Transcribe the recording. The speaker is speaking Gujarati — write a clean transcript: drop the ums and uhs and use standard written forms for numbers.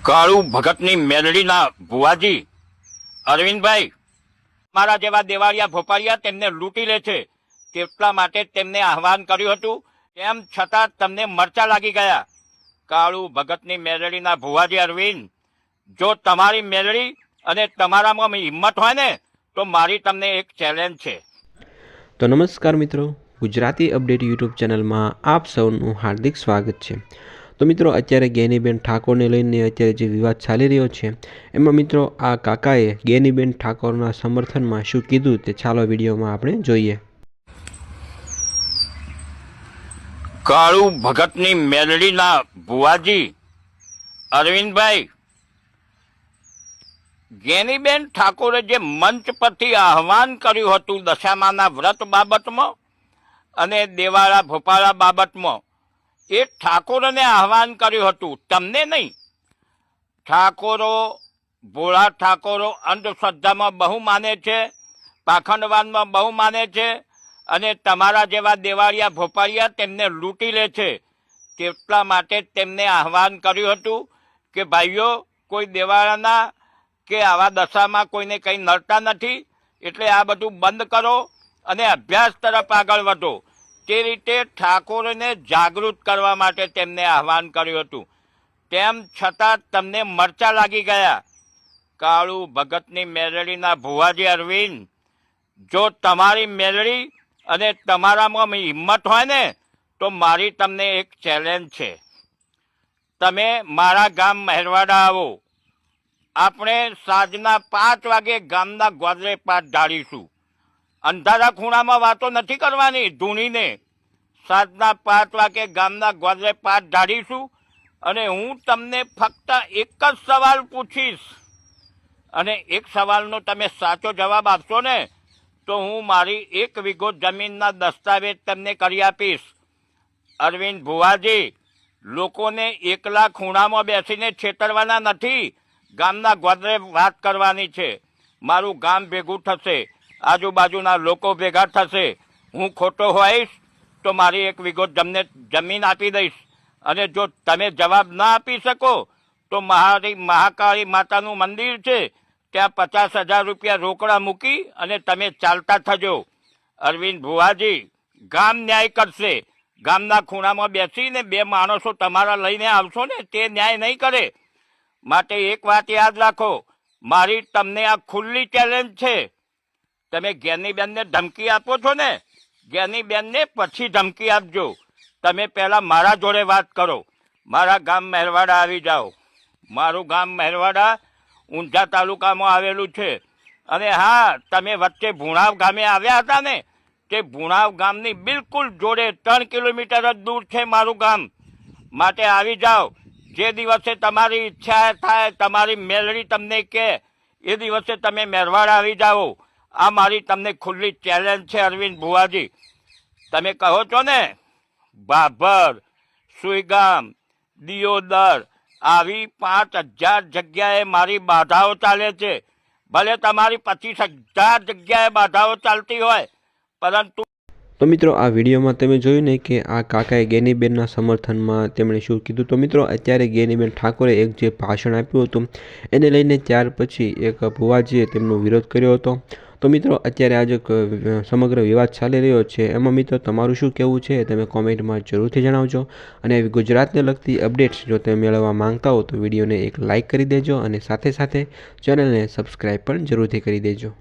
કાળુ ભગતની મેલડીના ભુવાજી અરવિંદભાઈ મારા જેવા દેવાળિયા ભોપાળિયા તેમને લૂંટી લે છે, તેટલા માટે તેમને આહવાન કર્યું હતું, તેમ છતાં તમને મરચા લાગી ગયા. કાળુ ભગતની મેલડીના ભુવાજી અરવિંદ, જો તમારી મેલડી અને તમારામાં હિંમત હોય ને તો મારી તમને એક ચેલેન્જ છે. તો નમસ્કાર મિત્રો, ગુજરાતી અપડેટ યુટ્યુબ ચેનલમાં આપ સૌનું હાર્દિક સ્વાગત છે. તો મિત્રો, અત્યારે ગેનીબેન ઠાકોરને લઈને અત્યારે જે વિવાદ ચાલી રહ્યો છે એમાં મિત્રો આ કાકાએ ગેનીબેન ઠાકોરના સમર્થનમાં શું કીધું તે ચાલો વિડીયોમાં આપણે જોઈએ. કાળુ ભગતની મેલડીના ભુવાજી અરવિંદભાઈ, ગેનીબેન ઠાકોરે જે મંચ પરથી આહવાન કર્યું હતું દશામાના વ્રત બાબતમાં અને દેવાળા ભોપાળા બાબતમાં, એ ઠાકોરોને આહવાન કર્યું હતું, તમને નહીં. ઠાકોરો, ભોળા ઠાકોરો અંધશ્રદ્ધામાં બહુ માને છે, પાખંડવાદમાં બહુ માને છે અને તમારા જેવા દેવાળિયા ભોપાળિયા તેમને લૂંટી લે છે. તેટલા માટે તેમને આહવાન કર્યું હતું કે ભાઈઓ, કોઈ દેવાળાના કે આવા દશામાં કોઈને કંઈ નડતા નથી, એટલે આ બધું બંધ કરો અને અભ્યાસ તરફ આગળ વધો. તે રીતે ઠાકોરને જાગૃત કરવા માટે તેમને આહવાન કર્યું હતું, તેમ છતાં તમને મરચા લાગી ગયા. કાળુ ભગતની મેલડીના ભુવાજી અરવિંદ, જો તમારી મેલડી અને તમારામાં હિંમત હોય ને તો મારી તમને એક ચેલેન્જ છે. તમે મારા ગામ મહેરવાડા આવો, આપણે સાંજના 5 વાગે ગામના ગોદરે પાટ ઢાળીશું. અંધારા ખૂણામાં વાતો નથી કરવાની ધૂણીને. સાંજના 5 વાગે ગામના ગોદરે પાટ ઢાળીશું અને હું તમને ફક્ત એક જ સવાલ પૂછીશ અને એક સવાલનો તમે સાચો જવાબ આપશો ને તો હું મારી 1 વીઘો જમીનના દસ્તાવેજ તમને કરી આપીશ. અરવિંદ ભુવાજી, લોકોને એકલા ખૂણામાં બેસીને છેતરવાના નથી, ગામના ગોદરે વાત કરવાની છે. મારું ગામ ભેગું થશે, આજુબાજુના લોકો ભેગા થશે. હું ખોટો હોઈશ તો મારી 1 વીઘો જમીન આપી દઈશ અને જો તમે જવાબ ના આપી શકો તો મારી મહાકાળી માતાનું મંદિર છે, ત્યાં 50,000 રૂપિયા રોકડા મૂકી અને તમે ચાલતા થજો. અરવિંદ ભુવાજી, ગામ ન્યાય કરશે. ગામના ખૂણામાં બેસીને 2 માણસો તમારા લઈને આવશો ને તે ન્યાય નહીં કરે. માટે એક વાત યાદ રાખો, મારી તમને આ ખુલ્લી ચેલેન્જ છે. તમે ગેનીબેનને ધમકી આપો છો ને, ગેનીબેનને પછી ધમકી આપજો. તમે પહેલાં મારા જોડે વાત કરો. મારા ગામ મહેરવાડા આવી જાઓ. મારું ગામ મહેરવાડા ઊંઝા તાલુકામાં આવેલું છે. અને હા, તમે વચ્ચે ભુણાવ ગામે આવ્યા હતા ને, તે ભુણાવ ગામની બિલકુલ જોડે 3 કિલોમીટર જ દૂર છે મારું ગામ. માટે આવી જાઓ. જે દિવસે તમારી ઈચ્છા થાય, તમારી મેલડી તમને કહે, એ દિવસે તમે મહેરવાડા આવી જાઓ. આ મારી તમને ખુલ્લી ચેલેન્જ છે અરવિંદ ભુવાજી. તમે કહો છો ને ભાભર, સુઈગામ, દિયોદર, આવી 5,000 જગ્યાએ મારી બાધાઓ ચાલે છે. ભલે તમારી 25,000 જગ્યાએ બાધાઓ ચાલતી હોય, પરંતુ તો મિત્રો, આ વિડીયોમાં તમે જોયું ને કે આ કાકાએ ગેનીબેનના સમર્થનમાં તેમણે શું કીધું. તો મિત્રો, અત્યારે ગેનીબેન ઠાકોરે એક જે ભાષણ આપ્યું હતું એને લઈને ત્યાર પછી એક ભુવાજીએ તેમનો વિરોધ કર્યો હતો. તો મિત્રો, અત્યારે આજે સમગ્ર વિવાદ ચાલી રહ્યો છે, એમાં મિત્રો તમારું શું કહેવું છે તમે કોમેન્ટમાં જરૂરથી જણાવજો. અને આવી ગુજરાતને લગતી અપડેટ્સ જો તમે મેળવવા માંગતા હો તો વિડીયોને એક લાઇક કરી દેજો અને સાથે સાથે ચેનલને સબસ્ક્રાઈબ પણ જરૂરથી કરી દેજો.